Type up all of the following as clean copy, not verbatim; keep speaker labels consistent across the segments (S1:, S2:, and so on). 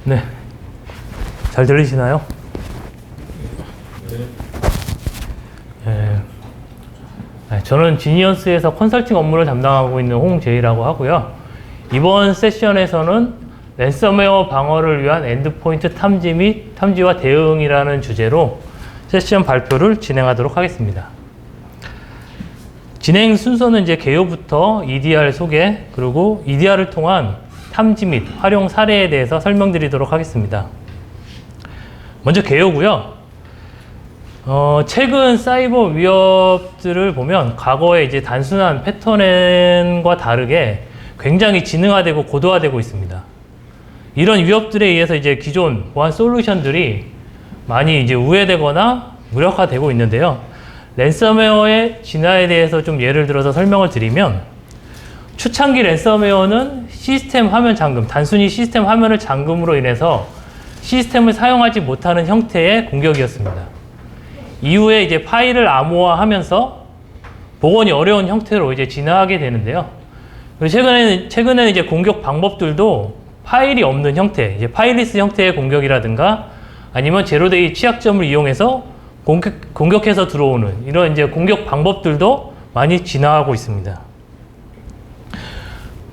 S1: 네. 잘 들리시나요? 네. 네, 저는 지니어스에서 컨설팅 업무를 담당하고 있는 홍재희라고 하고요. 이번 세션에서는 랜섬웨어 방어를 위한 엔드포인트 탐지 및 탐지와 대응이라는 주제로 세션 발표를 진행하도록 하겠습니다. 진행 순서는 이제 개요부터 EDR 소개, 그리고 EDR을 통한 탐지 및 활용 사례에 대해서 설명드리도록 하겠습니다. 먼저 개요고요. 최근 사이버 위협들을 보면 과거에 이제 단순한 패턴과 다르게 굉장히 지능화되고 고도화되고 있습니다. 이런 위협들에 의해서 이제 기존 보안 솔루션들이 많이 이제 우회되거나 무력화되고 있는데요. 랜섬웨어의 진화에 대해서 좀 예를 들어서 설명을 드리면, 초창기 랜섬웨어는 시스템 화면 잠금, 단순히 시스템 화면을 잠금으로 인해서 시스템을 사용하지 못하는 형태의 공격이었습니다. 이후에 이제 파일을 암호화하면서 복원이 어려운 형태로 이제 진화하게 되는데요. 최근에는 이제 공격 방법들도 파일이 없는 형태, 이제 파일리스 형태의 공격이라든가 아니면 제로데이 취약점을 이용해서 공격해서 들어오는 이런 이제 공격 방법들도 많이 진화하고 있습니다.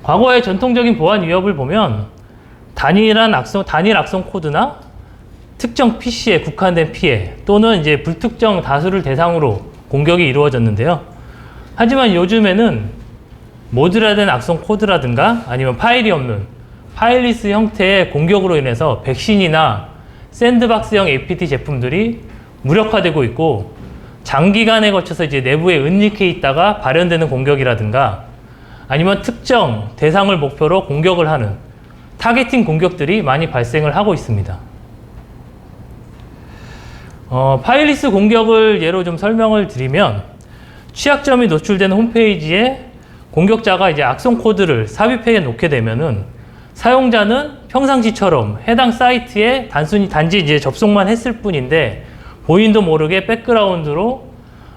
S1: 과거의 전통적인 보안 위협을 보면 단일 악성 코드나 특정 PC에 국한된 피해 또는 이제 불특정 다수를 대상으로 공격이 이루어졌는데요. 하지만 요즘에는 모듈화된 악성 코드라든가 아니면 파일이 없는 파일리스 형태의 공격으로 인해서 백신이나 샌드박스형 APT 제품들이 무력화되고 있고, 장기간에 거쳐서 이제 내부에 은닉해 있다가 발현되는 공격이라든가 아니면 특정 대상을 목표로 공격을 하는 타겟팅 공격들이 많이 발생을 하고 있습니다. 파일리스 공격을 예로 좀 설명을 드리면, 취약점이 노출되는 홈페이지에 공격자가 이제 악성 코드를 삽입해 놓게 되면은 사용자는 평상시처럼 해당 사이트에 단지 이제 접속만 했을 뿐인데 본인도 모르게 백그라운드로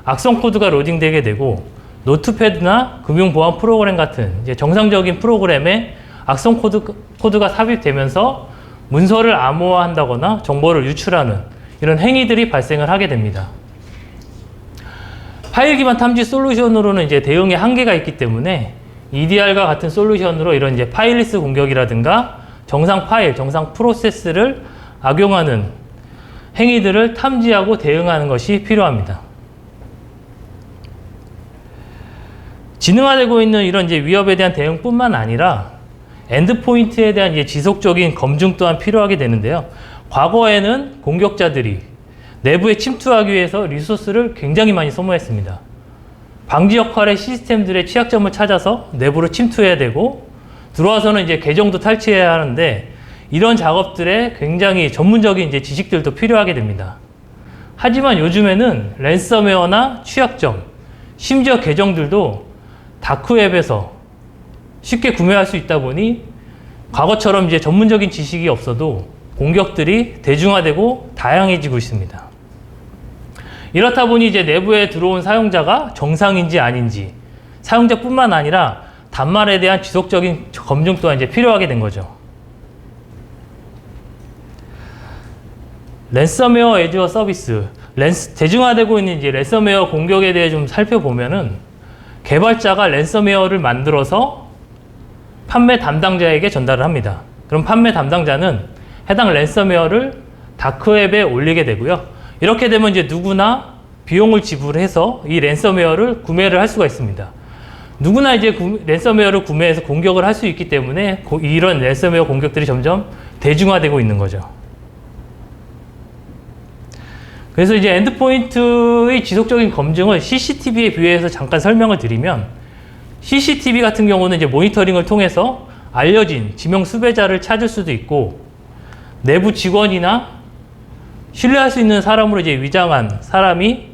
S1: 악성 코드가 로딩되게 되고, 노트패드나 금융보안 프로그램 같은 이제 정상적인 프로그램에 악성 코드가 삽입되면서 문서를 암호화한다거나 정보를 유출하는 이런 행위들이 발생을 하게 됩니다. 파일 기반 탐지 솔루션으로는 이제 대응에 한계가 있기 때문에 EDR과 같은 솔루션으로 이런 이제 파일리스 공격이라든가 정상 파일, 정상 프로세스를 악용하는 행위들을 탐지하고 대응하는 것이 필요합니다. 지능화되고 있는 이런 이제 위협에 대한 대응뿐만 아니라 엔드포인트에 대한 이제 지속적인 검증 또한 필요하게 되는데요. 과거에는 공격자들이 내부에 침투하기 위해서 리소스를 굉장히 많이 소모했습니다. 방지 역할의 시스템들의 취약점을 찾아서 내부로 침투해야 되고, 들어와서는 이제 계정도 탈취해야 하는데, 이런 작업들에 굉장히 전문적인 이제 지식들도 필요하게 됩니다. 하지만 요즘에는 랜섬웨어나 취약점, 심지어 계정들도 다크웹에서 쉽게 구매할 수 있다 보니 과거처럼 이제 전문적인 지식이 없어도 공격들이 대중화되고 다양해지고 있습니다. 이렇다 보니 이제 내부에 들어온 사용자가 정상인지 아닌지, 사용자뿐만 아니라 단말에 대한 지속적인 검증 또한 이제 필요하게 된 거죠. 랜섬웨어 애저 서비스, 대중화되고 있는 이제 랜섬웨어 공격에 대해 좀 살펴보면은, 개발자가 랜섬웨어를 만들어서 판매 담당자에게 전달을 합니다. 그럼 판매 담당자는 해당 랜섬웨어를 다크웹에 올리게 되고요. 이렇게 되면 이제 누구나 비용을 지불해서 이 랜섬웨어를 구매를 할 수가 있습니다. 누구나 이제 랜섬웨어를 구매해서 공격을 할 수 있기 때문에 이런 랜섬웨어 공격들이 점점 대중화되고 있는 거죠. 그래서 이제 엔드포인트의 지속적인 검증을 CCTV에 비유해서 잠깐 설명을 드리면, CCTV 같은 경우는 이제 모니터링을 통해서 알려진 지명 수배자를 찾을 수도 있고, 내부 직원이나 신뢰할 수 있는 사람으로 이제 위장한 사람이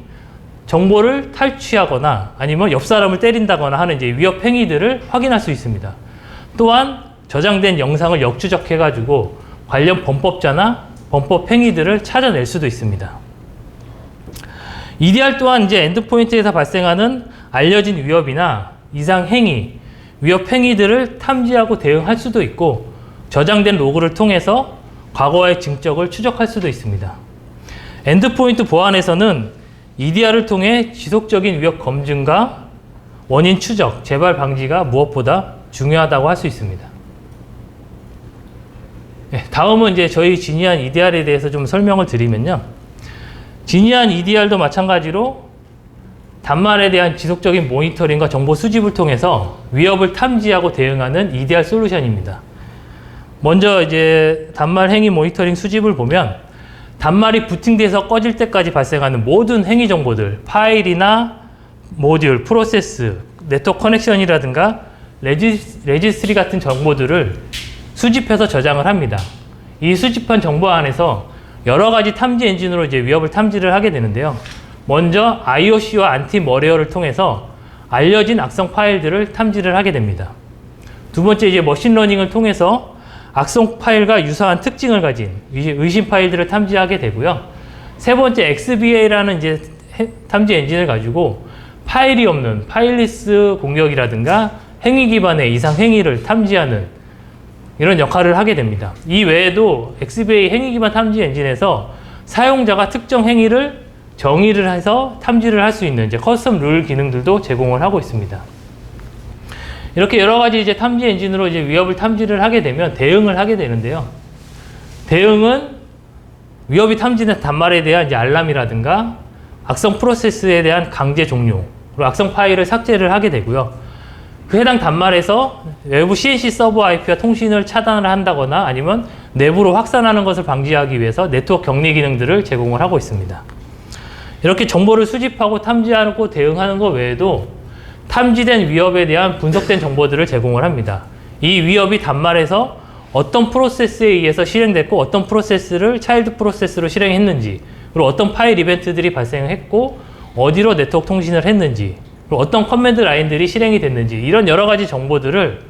S1: 정보를 탈취하거나 아니면 옆 사람을 때린다거나 하는 이제 위협 행위들을 확인할 수 있습니다. 또한 저장된 영상을 역추적해가지고 관련 범법자나 범법 행위들을 찾아낼 수도 있습니다. EDR 또한 이제 엔드포인트에서 발생하는 알려진 위협이나 이상 행위, 위협 행위들을 탐지하고 대응할 수도 있고, 저장된 로그를 통해서 과거의 증적을 추적할 수도 있습니다. 엔드포인트 보안에서는 EDR을 통해 지속적인 위협 검증과 원인 추적, 재발 방지가 무엇보다 중요하다고 할 수 있습니다. 다음은 이제 저희 진이안 EDR에 대해서 좀 설명을 드리면요. 진이안 EDR도 마찬가지로 단말에 대한 지속적인 모니터링과 정보 수집을 통해서 위협을 탐지하고 대응하는 EDR 솔루션입니다. 먼저 이제 단말 행위 모니터링 수집을 보면 단말이 부팅돼서 꺼질 때까지 발생하는 모든 행위 정보들, 파일이나 모듈, 프로세스, 네트워크 커넥션이라든가 레지스트리 같은 정보들을 수집해서 저장을 합니다. 이 수집한 정보 안에서 여러 가지 탐지 엔진으로 이제 위협을 탐지를 하게 되는데요. 먼저 IOC와 안티머리어를 통해서 알려진 악성 파일들을 탐지를 하게 됩니다. 두 번째 이제 머신러닝을 통해서 악성 파일과 유사한 특징을 가진 의심 파일들을 탐지하게 되고요. 세 번째 XBA라는 이제 탐지 엔진을 가지고 파일이 없는 파일리스 공격이라든가 행위 기반의 이상 행위를 탐지하는 이런 역할을 하게 됩니다. 이 외에도 XBA 행위 기반 탐지 엔진에서 사용자가 특정 행위를 정의를 해서 탐지를 할 수 있는 이제 커스텀 룰 기능들도 제공을 하고 있습니다. 이렇게 여러 가지 이제 탐지 엔진으로 이제 위협을 탐지를 하게 되면 대응을 하게 되는데요. 대응은 위협이 탐지된 단말에 대한 이제 알람이라든가 악성 프로세스에 대한 강제 종료, 그리고 악성 파일을 삭제를 하게 되고요. 그 해당 단말에서 외부 CNC 서버 IP와 통신을 차단을 한다거나 아니면 내부로 확산하는 것을 방지하기 위해서 네트워크 격리 기능들을 제공을 하고 있습니다. 이렇게 정보를 수집하고 탐지하고 대응하는 것 외에도 탐지된 위협에 대한 분석된 정보들을 제공을 합니다. 이 위협이 단말에서 어떤 프로세스에 의해서 실행됐고 어떤 프로세스를 차일드 프로세스로 실행했는지, 그리고 어떤 파일 이벤트들이 발생했고 어디로 네트워크 통신을 했는지, 그리고 어떤 커맨드 라인들이 실행이 됐는지, 이런 여러 가지 정보들을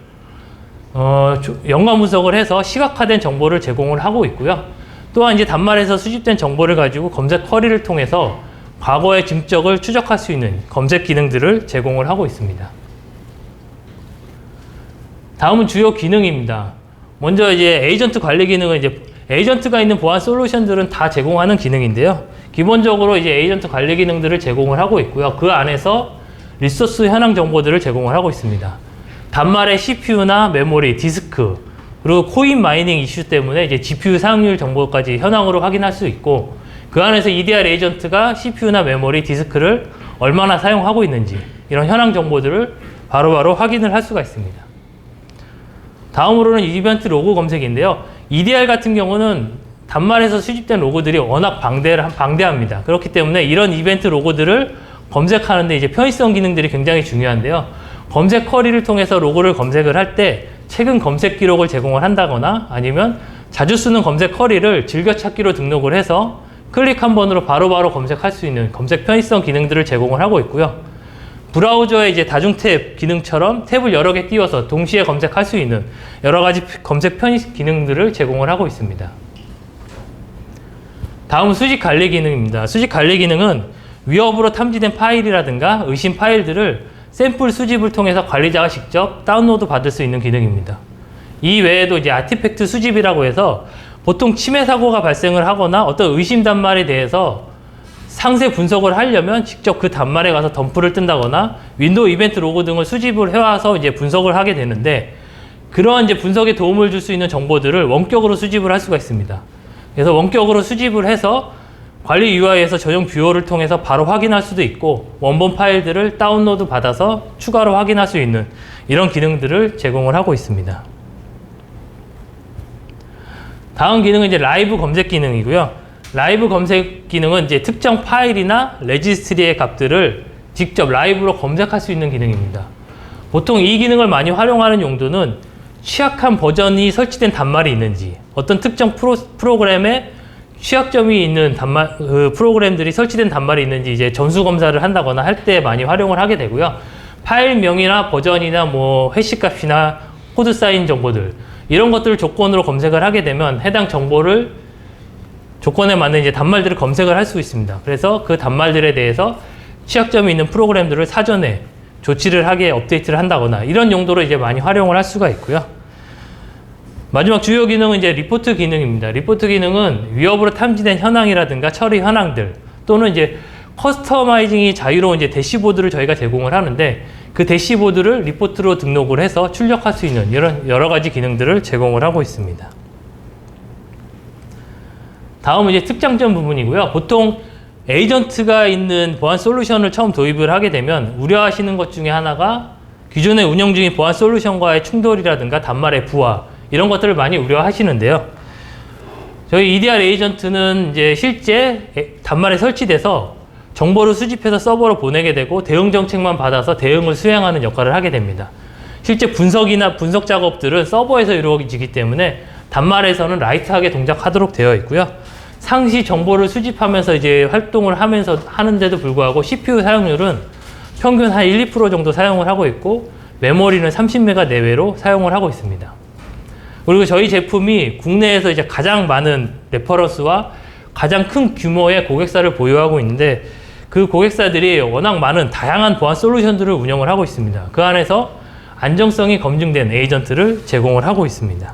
S1: 연관 분석을 해서 시각화된 정보를 제공을 하고 있고요. 또한 이제 단말에서 수집된 정보를 가지고 검색 쿼리를 통해서 과거의 증적을 추적할 수 있는 검색 기능들을 제공을 하고 있습니다. 다음은 주요 기능입니다. 먼저 이제 에이전트 관리 기능은 이제 에이전트가 있는 보안 솔루션들은 다 제공하는 기능인데요. 기본적으로 이제 에이전트 관리 기능들을 제공을 하고 있고요. 그 안에서 리소스 현황 정보들을 제공을 하고 있습니다. 단말의 CPU나 메모리, 디스크, 그리고 코인 마이닝 이슈 때문에 이제 GPU 사용률 정보까지 현황으로 확인할 수 있고, 그 안에서 EDR 에이전트가 CPU나 메모리, 디스크를 얼마나 사용하고 있는지 이런 현황 정보들을 바로바로 확인을 할 수가 있습니다. 다음으로는 이벤트 로그 검색인데요. EDR 같은 경우는 단말에서 수집된 로그들이 워낙 방대합니다. 그렇기 때문에 이런 이벤트 로그들을 검색하는데 이제 편의성 기능들이 굉장히 중요한데요. 검색 쿼리를 통해서 로그를 검색을 할 때 최근 검색 기록을 제공을 한다거나 아니면 자주 쓰는 검색 쿼리를 즐겨찾기로 등록을 해서 클릭 한 번으로 바로바로 검색할 수 있는 검색 편의성 기능들을 제공을 하고 있고요. 브라우저의 이제 다중 탭 기능처럼 탭을 여러 개 띄워서 동시에 검색할 수 있는 여러 가지 검색 편의 기능들을 제공을 하고 있습니다. 다음은 수집 관리 기능입니다. 수집 관리 기능은 위협으로 탐지된 파일이라든가 의심 파일들을 샘플 수집을 통해서 관리자가 직접 다운로드 받을 수 있는 기능입니다. 이 외에도 이제 아티팩트 수집이라고 해서 보통 침해 사고가 발생을 하거나 어떤 의심 단말에 대해서 상세 분석을 하려면 직접 그 단말에 가서 덤프를 뜬다거나 윈도우 이벤트 로그 등을 수집을 해와서 이제 분석을 하게 되는데, 그러한 이제 분석에 도움을 줄 수 있는 정보들을 원격으로 수집을 할 수가 있습니다. 그래서 원격으로 수집을 해서 관리 UI에서 전용 뷰어를 통해서 바로 확인할 수도 있고, 원본 파일들을 다운로드 받아서 추가로 확인할 수 있는 이런 기능들을 제공을 하고 있습니다. 다음 기능은 이제 라이브 검색 기능이고요. 라이브 검색 기능은 이제 특정 파일이나 레지스트리의 값들을 직접 라이브로 검색할 수 있는 기능입니다. 보통 이 기능을 많이 활용하는 용도는 취약한 버전이 설치된 단말이 있는지, 어떤 특정 프로그램에 취약점이 있는 프로그램들이 설치된 단말이 있는지 이제 전수 검사를 한다거나 할 때 많이 활용을 하게 되고요. 파일명이나 버전이나 뭐 해시 값이나 코드 사인 정보들, 이런 것들을 조건으로 검색을 하게 되면 해당 정보를 조건에 맞는 이제 단말들을 검색을 할 수 있습니다. 그래서 그 단말들에 대해서 취약점이 있는 프로그램들을 사전에 조치를 하게 업데이트를 한다거나 이런 용도로 이제 많이 활용을 할 수가 있고요. 마지막 주요 기능은 이제 리포트 기능입니다. 리포트 기능은 위협으로 탐지된 현황이라든가 처리 현황들 또는 이제 커스터마이징이 자유로운 이제 대시보드를 저희가 제공을 하는데 그 대시보드를 리포트로 등록을 해서 출력할 수 있는 이런 여러 가지 기능들을 제공을 하고 있습니다. 다음은 이제 특장점 부분이고요. 보통 에이전트가 있는 보안 솔루션을 처음 도입을 하게 되면 우려하시는 것 중에 하나가 기존에 운영 중인 보안 솔루션과의 충돌이라든가 단말의 부하 이런 것들을 많이 우려하시는데요. 저희 EDR 에이전트는 이제 실제 단말에 설치돼서 정보를 수집해서 서버로 보내게 되고 대응 정책만 받아서 대응을 수행하는 역할을 하게 됩니다. 실제 분석이나 분석 작업들은 서버에서 이루어지기 때문에 단말에서는 라이트하게 동작하도록 되어 있고요. 상시 정보를 수집하면서 이제 활동을 하면서 하는데도 불구하고 CPU 사용률은 평균 한 1, 2% 정도 사용을 하고 있고 메모리는 30메가 내외로 사용을 하고 있습니다. 그리고 저희 제품이 국내에서 이제 가장 많은 레퍼런스와 가장 큰 규모의 고객사를 보유하고 있는데 그 고객사들이 워낙 많은 다양한 보안 솔루션들을 운영을 하고 있습니다. 그 안에서 안정성이 검증된 에이전트를 제공을 하고 있습니다.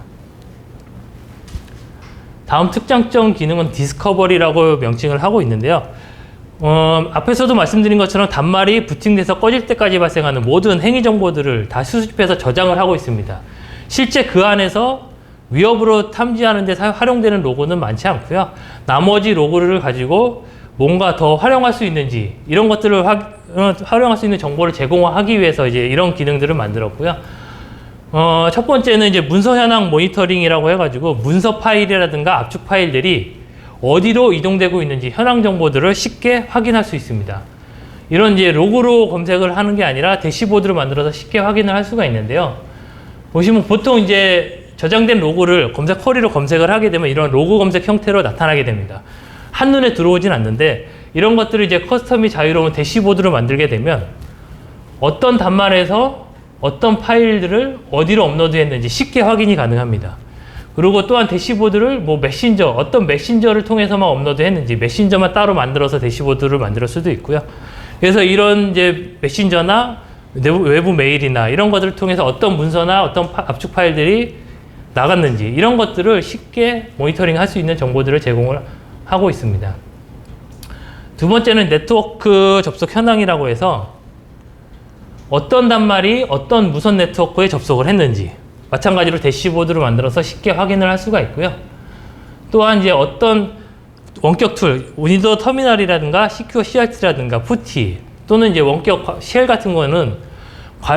S1: 다음 특장점 기능은 디스커버리라고 명칭을 하고 있는데요. 앞에서도 말씀드린 것처럼 단말이 부팅돼서 꺼질 때까지 발생하는 모든 행위 정보들을 다 수집해서 저장을 하고 있습니다. 실제 그 안에서 위협으로 탐지하는 데 활용되는 로고는 많지 않고요. 나머지 로고를 가지고 뭔가 더 활용할 수 있는지 이런 것들을 활용할 수 있는 정보를 제공하기 위해서 이제 이런 기능들을 만들었고요. 첫 번째는 이제 문서 현황 모니터링이라고 해가지고 문서 파일이라든가 압축 파일들이 어디로 이동되고 있는지 현황 정보들을 쉽게 확인할 수 있습니다. 이런 이제 로고로 검색을 하는 게 아니라 대시보드를 만들어서 쉽게 확인을 할 수가 있는데요. 보시면 보통 이제 저장된 로고를 검색 쿼리로 검색을 하게 되면 이런 로고 검색 형태로 나타나게 됩니다. 한눈에 들어오진 않는데 이런 것들을 이제 커스텀이 자유로운 대시보드를 만들게 되면 어떤 단말에서 어떤 파일들을 어디로 업로드했는지 쉽게 확인이 가능합니다. 그리고 또한 대시보드를 뭐 메신저, 어떤 메신저를 통해서만 업로드했는지 메신저만 따로 만들어서 대시보드를 만들 수도 있고요. 그래서 이런 이제 메신저나 외부 메일이나 이런 것들을 통해서 어떤 문서나 어떤 압축 파일들이 나갔는지 이런 것들을 쉽게 모니터링 할 수 있는 정보들을 제공을 하고 있습니다. 두 번째는 네트워크 접속 현황이라고 해서 어떤 단말이 어떤 무선 네트워크에 접속을 했는지 마찬가지로 대시보드를 만들어서 쉽게 확인을 할 수가 있고요. 또한 이제 어떤 원격 툴, 윈도우 터미널이라든가 CQ CRT라든가 푸티 또는 이제 원격 쉘 같은 거는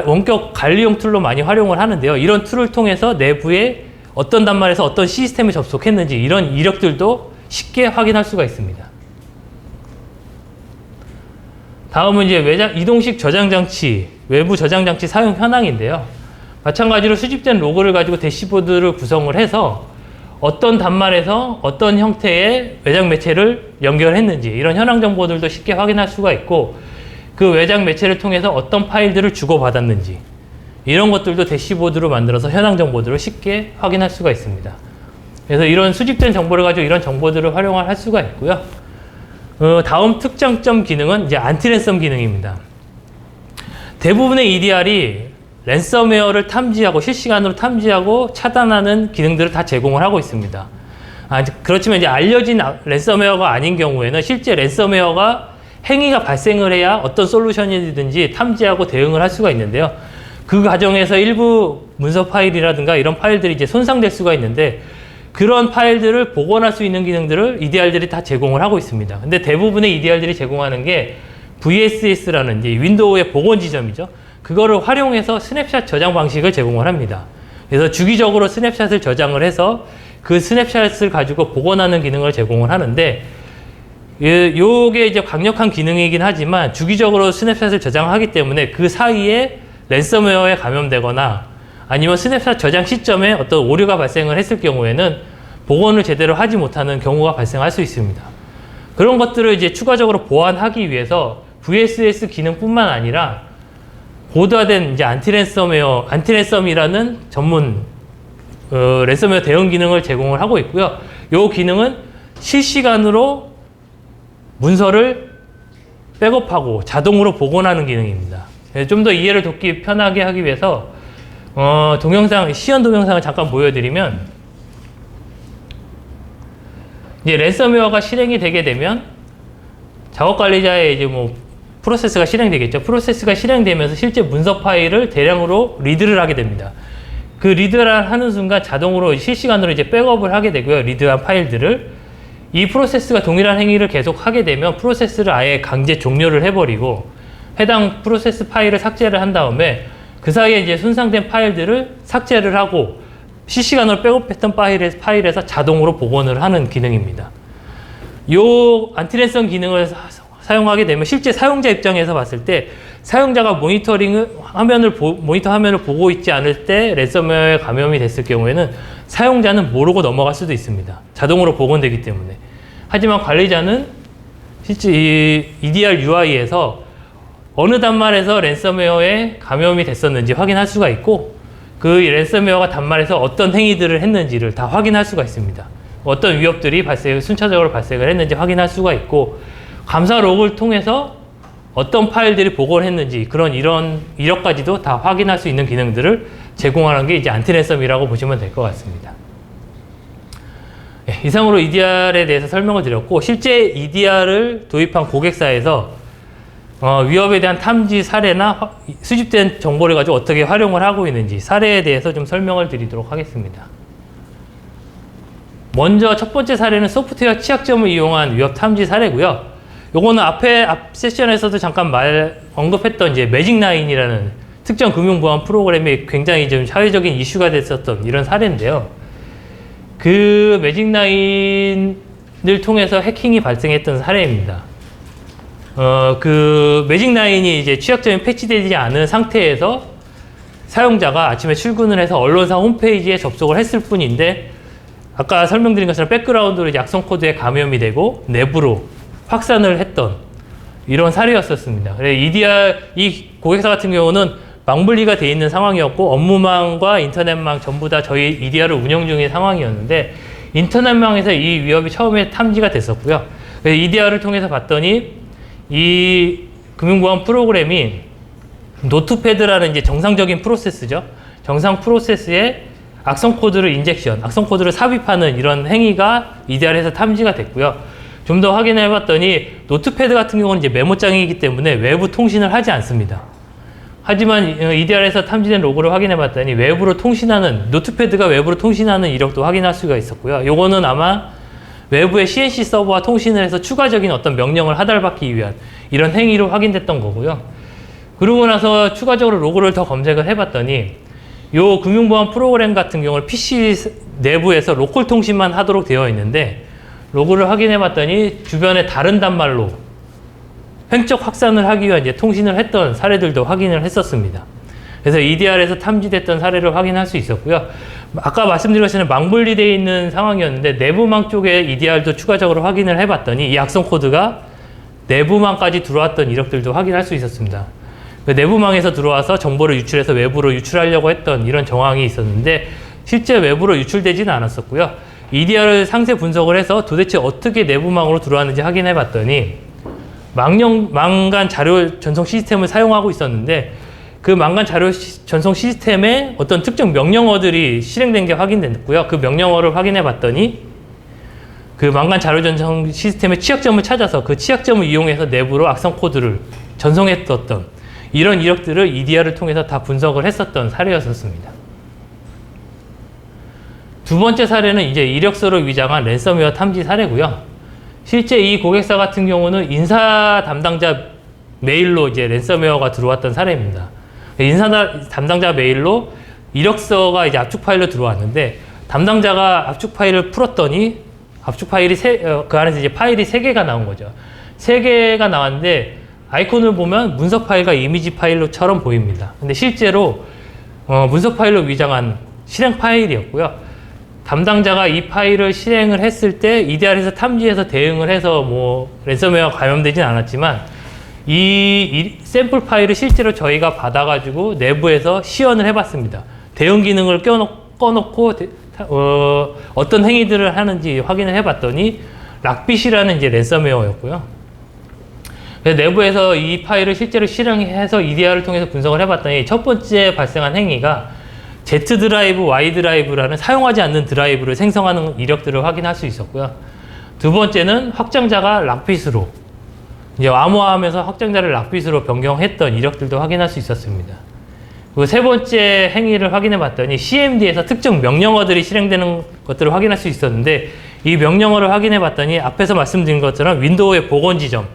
S1: 원격 관리용 툴로 많이 활용을 하는데요. 이런 툴을 통해서 내부에 어떤 단말에서 어떤 시스템에 접속했는지 이런 이력들도 쉽게 확인할 수가 있습니다. 다음은 이제 이동식 저장 장치, 외부 저장 장치 사용 현황인데요. 마찬가지로 수집된 로그를 가지고 대시보드를 구성을 해서 어떤 단말에서 어떤 형태의 외장 매체를 연결했는지 이런 현황 정보들도 쉽게 확인할 수가 있고 그 외장 매체를 통해서 어떤 파일들을 주고받았는지 이런 것들도 대시보드로 만들어서 현황 정보들을 쉽게 확인할 수가 있습니다. 그래서 이런 수집된 정보를 가지고 이런 정보들을 활용을 할 수가 있고요. 다음 특장점 기능은 이제 안티랜섬 기능입니다. 대부분의 EDR이 랜섬웨어를 탐지하고 실시간으로 탐지하고 차단하는 기능들을 다 제공을 하고 있습니다. 그렇지만 이제 알려진 랜섬웨어가 아닌 경우에는 실제 랜섬웨어가 행위가 발생을 해야 어떤 솔루션이든지 탐지하고 대응을 할 수가 있는데요. 그 과정에서 일부 문서 파일이라든가 이런 파일들이 이제 손상될 수가 있는데 그런 파일들을 복원할 수 있는 기능들을 EDR들이 다 제공을 하고 있습니다. 근데 대부분의 EDR들이 제공하는 게 VSS라는 이제 윈도우의 복원 지점이죠. 그거를 활용해서 스냅샷 저장 방식을 제공을 합니다. 그래서 주기적으로 스냅샷을 저장을 해서 그 스냅샷을 가지고 복원하는 기능을 제공을 하는데 요게 이제 강력한 기능이긴 하지만 주기적으로 스냅샷을 저장하기 때문에 그 사이에 랜섬웨어에 감염되거나 아니면 스냅샷 저장 시점에 어떤 오류가 발생을 했을 경우에는 복원을 제대로 하지 못하는 경우가 발생할 수 있습니다. 그런 것들을 이제 추가적으로 보완하기 위해서 VSS 기능뿐만 아니라 고도화된 이제 안티랜섬이라는 전문 랜섬웨어 대응 기능을 제공을 하고 있고요. 이 기능은 실시간으로 문서를 백업하고 자동으로 복원하는 기능입니다. 좀 더 이해를 돕기 편하게 하기 위해서 시연 동영상을 잠깐 보여드리면, 이제 랜섬웨어가 실행이 되게 되면 작업 관리자의 이제 뭐 프로세스가 실행되겠죠. 프로세스가 실행되면서 실제 문서 파일을 대량으로 리드를 하게 됩니다. 그 리드를 하는 순간 자동으로 실시간으로 이제 백업을 하게 되고요. 리드한 파일들을. 이 프로세스가 동일한 행위를 계속 하게 되면 프로세스를 아예 강제 종료를 해버리고 해당 프로세스 파일을 삭제를 한 다음에 그 사이에 이제 손상된 파일들을 삭제를 하고 실시간으로 백업했던 파일에서 자동으로 복원을 하는 기능입니다. 요 안티랜섬 기능을 사용하게 되면 실제 사용자 입장에서 봤을 때 사용자가 모니터 화면을 보고 있지 않을 때 랜섬웨어에 감염이 됐을 경우에는 사용자는 모르고 넘어갈 수도 있습니다. 자동으로 복원되기 때문에. 하지만 관리자는 실제 이 EDR UI에서 어느 단말에서 랜섬웨어에 감염이 됐었는지 확인할 수가 있고 그 랜섬웨어가 단말에서 어떤 행위들을 했는지를 다 확인할 수가 있습니다. 어떤 위협들이 순차적으로 발생을 했는지 확인할 수가 있고 감사 로그를 통해서 어떤 파일들이 복원했는지 이런 이력까지도 다 확인할 수 있는 기능들을 제공하는 게 이제 안티랜섬이라고 보시면 될 것 같습니다. 네, 이상으로 EDR에 대해서 설명을 드렸고 실제 EDR을 도입한 고객사에서 위협에 대한 탐지 사례나 수집된 정보를 가지고 어떻게 활용을 하고 있는지 사례에 대해서 좀 설명을 드리도록 하겠습니다. 먼저 첫 번째 사례는 소프트웨어 취약점을 이용한 위협 탐지 사례고요. 요거는 앞 세션에서도 잠깐 언급했던 이제 매직9이라는 특정 금융보안 프로그램이 굉장히 좀 사회적인 이슈가 됐었던 이런 사례인데요. 그 매직9을 통해서 해킹이 발생했던 사례입니다. 그 매직9이 이제 취약점이 패치되지 않은 상태에서 사용자가 아침에 출근을 해서 언론사 홈페이지에 접속을 했을 뿐인데 아까 설명드린 것처럼 백그라운드로 이제 악성 코드에 감염이 되고 내부로 확산을 했던 이런 사례였었습니다. 이 고객사 같은 경우는 망분리가 돼 있는 상황이었고 업무망과 인터넷망 전부 다 저희 EDR을 운영 중인 상황이었는데 인터넷망에서 이 위협이 처음에 탐지가 됐었고요. EDR을 통해서 봤더니 이 금융보안 프로그램이 노트패드라는 이제 정상적인 프로세스죠. 정상 프로세스에 악성 코드를 악성 코드를 삽입하는 이런 행위가 EDR에서 탐지가 됐고요. 좀 더 확인해 봤더니 노트패드 같은 경우는 이제 메모장이기 때문에 외부 통신을 하지 않습니다. 하지만 EDR에서 탐지된 로그를 확인해 봤더니 노트패드가 외부로 통신하는 이력도 확인할 수가 있었고요. 요거는 아마 외부의 CNC 서버와 통신을 해서 추가적인 어떤 명령을 하달받기 위한 이런 행위로 확인됐던 거고요. 그러고 나서 추가적으로 로그를 더 검색을 해봤더니 요 금융보안 프로그램 같은 경우는 PC 내부에서 로컬 통신만 하도록 되어 있는데 로그를 확인해 봤더니 주변에 다른 단말로 횡적 확산을 하기 위한 이제 통신을 했던 사례들도 확인을 했었습니다. 그래서 EDR에서 탐지됐던 사례를 확인할 수 있었고요. 아까 말씀드린 것처럼 망분리되어 있는 상황이었는데 내부망 쪽에 EDR도 추가적으로 확인을 해봤더니 이 악성 코드가 내부망까지 들어왔던 이력들도 확인할 수 있었습니다. 내부망에서 들어와서 정보를 유출해서 외부로 유출하려고 했던 이런 정황이 있었는데 실제 외부로 유출되지는 않았었고요. EDR을 상세 분석을 해서 도대체 어떻게 내부망으로 들어왔는지 확인해 봤더니 망간 자료 전송 시스템을 사용하고 있었는데 그 망간 자료 전송 시스템에 어떤 특정 명령어들이 실행된 게 확인됐고요. 그 명령어를 확인해 봤더니 그 망간 자료 전송 시스템의 취약점을 찾아서 그 취약점을 이용해서 내부로 악성 코드를 전송했었던 이런 이력들을 EDR을 통해서 다 분석을 했었던 사례였었습니다. 두 번째 사례는 이제 이력서를 위장한 랜섬웨어 탐지 사례고요. 실제 이 고객사 같은 경우는 인사 담당자 메일로 이제 랜섬웨어가 들어왔던 사례입니다. 인사 담당자 메일로 이력서가 이제 압축 파일로 들어왔는데 담당자가 압축 파일을 풀었더니 압축 파일이 그 안에서 이제 파일이 3개가 나온 거죠. 3개가 나왔는데 아이콘을 보면 문서 파일과 이미지 파일로처럼 보입니다. 근데 실제로 문서 파일로 위장한 실행 파일이었고요. 담당자가 이 파일을 실행을 했을 때 EDR에서 탐지해서 대응을 해서 뭐 랜섬웨어가 감염되진 않았지만 이 샘플 파일을 실제로 저희가 받아가지고 내부에서 시연을 해봤습니다. 대응 기능을 꺼놓고 어떤 행위들을 하는지 확인을 해봤더니 락빗이라는 이제 랜섬웨어였고요. 그래서 내부에서 이 파일을 실제로 실행해서 EDR을 통해서 분석을 해봤더니 첫 번째 발생한 행위가 Z 드라이브, Y 드라이브라는 사용하지 않는 드라이브를 생성하는 이력들을 확인할 수 있었고요. 두 번째는 확장자가 락핏으로 이제 암호화하면서 확장자를 락핏으로 변경했던 이력들도 확인할 수 있었습니다. 그리고 세 번째 행위를 확인해 봤더니 CMD에서 특정 명령어들이 실행되는 것들을 확인할 수 있었는데, 이 명령어를 확인해 봤더니 앞에서 말씀드린 것처럼 윈도우의 복원 지점,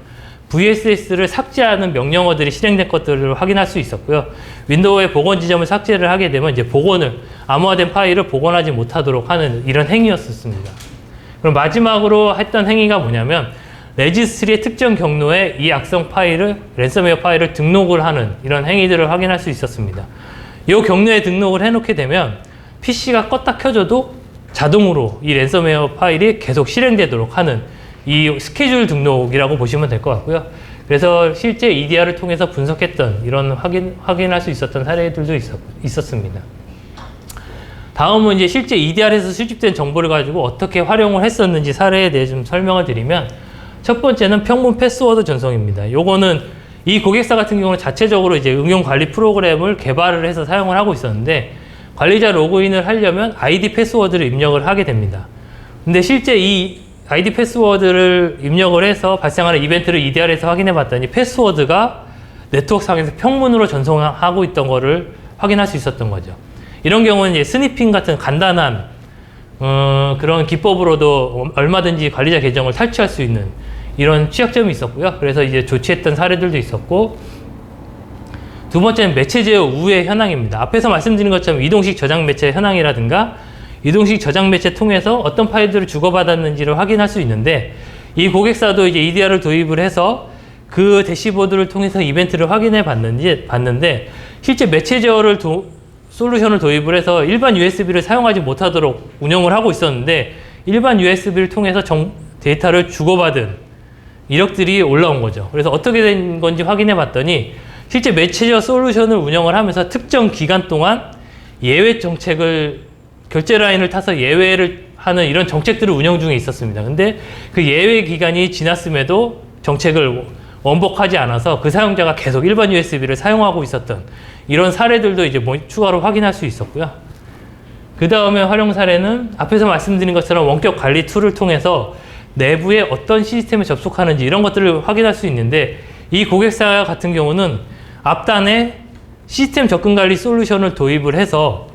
S1: VSS를 삭제하는 명령어들이 실행된 것들을 확인할 수 있었고요. 윈도우의 복원 지점을 삭제를 하게 되면 이제 암호화된 파일을 복원하지 못하도록 하는 이런 행위였었습니다. 그럼 마지막으로 했던 행위가 뭐냐면, 레지스트리의 특정 경로에 이 악성 파일을, 랜섬웨어 파일을 등록을 하는 이런 행위들을 확인할 수 있었습니다. 이 경로에 등록을 해놓게 되면 PC가 껐다 켜져도 자동으로 이 랜섬웨어 파일이 계속 실행되도록 하는 이 스케줄 등록이라고 보시면 될 것 같고요. 그래서 실제 EDR을 통해서 분석했던 이런 확인할 수 있었던 사례들도 있었습니다. 다음은 이제 실제 EDR에서 수집된 정보를 가지고 어떻게 활용을 했었는지 사례에 대해 좀 설명을 드리면, 첫 번째는 평문 패스워드 전송입니다. 요거는 이 고객사 같은 경우는 자체적으로 이제 응용 관리 프로그램을 개발을 해서 사용을 하고 있었는데, 관리자 로그인을 하려면 아이디 패스워드를 입력을 하게 됩니다. 근데 실제 이 아이디 패스워드를 입력을 해서 발생하는 이벤트를 EDR에서 확인해 봤더니 패스워드가 네트워크상에서 평문으로 전송하고 있던 거를 확인할 수 있었던 거죠. 이런 경우는 이제 스니핑 같은 간단한 그런 기법으로도 얼마든지 관리자 계정을 탈취할 수 있는 이런 취약점이 있었고요. 그래서 이제 조치했던 사례들도 있었고, 두 번째는 매체 제어 우회 현황입니다. 앞에서 말씀드린 것처럼 이동식 저장 매체 현황이라든가 이동식 저장 매체 통해서 어떤 파일들을 주고받았는지를 확인할 수 있는데, 이 고객사도 이제 EDR을 도입을 해서 그 대시보드를 통해서 이벤트를 확인해 봤는데, 실제 매체 제어를 솔루션을 도입을 해서 일반 USB를 사용하지 못하도록 운영을 하고 있었는데, 일반 USB를 통해서 데이터를 주고받은 이력들이 올라온 거죠. 그래서 어떻게 된 건지 확인해 봤더니, 실제 매체 제어 솔루션을 운영을 하면서 특정 기간 동안 예외 정책을, 결제 라인을 타서 예외를 하는 이런 정책들을 운영 중에 있었습니다. 근데 그 예외 기간이 지났음에도 정책을 원복하지 않아서 그 사용자가 계속 일반 USB를 사용하고 있었던 이런 사례들도 이제 추가로 확인할 수 있었고요. 그 다음에 활용 사례는 앞에서 말씀드린 것처럼 원격 관리 툴을 통해서 내부에 어떤 시스템에 접속하는지 이런 것들을 확인할 수 있는데, 이 고객사 같은 경우는 앞단에 시스템 접근 관리 솔루션을 도입을 해서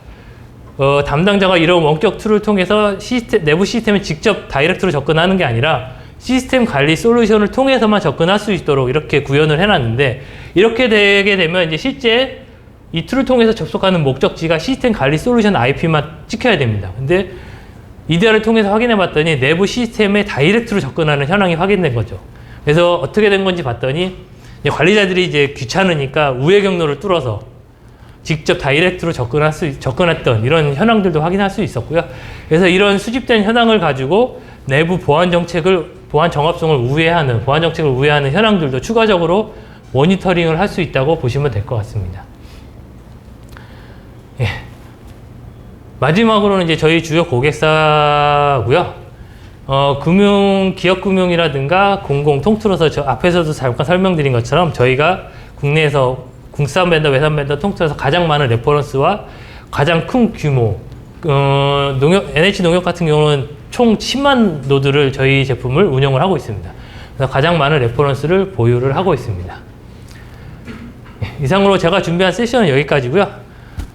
S1: 담당자가 이런 원격 툴을 통해서 내부 시스템에 직접 다이렉트로 접근하는 게 아니라 시스템 관리 솔루션을 통해서만 접근할 수 있도록 이렇게 구현을 해놨는데, 이렇게 되게 되면 이제 실제 이 툴을 통해서 접속하는 목적지가 시스템 관리 솔루션 IP만 찍혀야 됩니다. 근데 EDR을 통해서 확인해 봤더니 내부 시스템에 다이렉트로 접근하는 현황이 확인된 거죠. 그래서 어떻게 된 건지 봤더니 관리자들이 이제 귀찮으니까 우회 경로를 뚫어서 직접 다이렉트로 접근했던 이런 현황들도 확인할 수 있었고요. 그래서 이런 수집된 현황을 가지고 내부 보안 정책을 보안 정합성을 우회하는 현황들도 추가적으로 모니터링을 할 수 있다고 보시면 될 것 같습니다. 예. 마지막으로는 이제 저희 주요 고객사고요. 기업금융이라든가 공공 통틀어서 저 앞에서도 잠깐 설명드린 것처럼 저희가 국내에서 국산 벤더, 외산 벤더 통틀어서 가장 많은 레퍼런스와 가장 큰 규모, NH농협 같은 경우는 총 10만 노드를 저희 제품을 운영을 하고 있습니다. 그래서 가장 많은 레퍼런스를 보유를 하고 있습니다. 이상으로 제가 준비한 세션은 여기까지고요.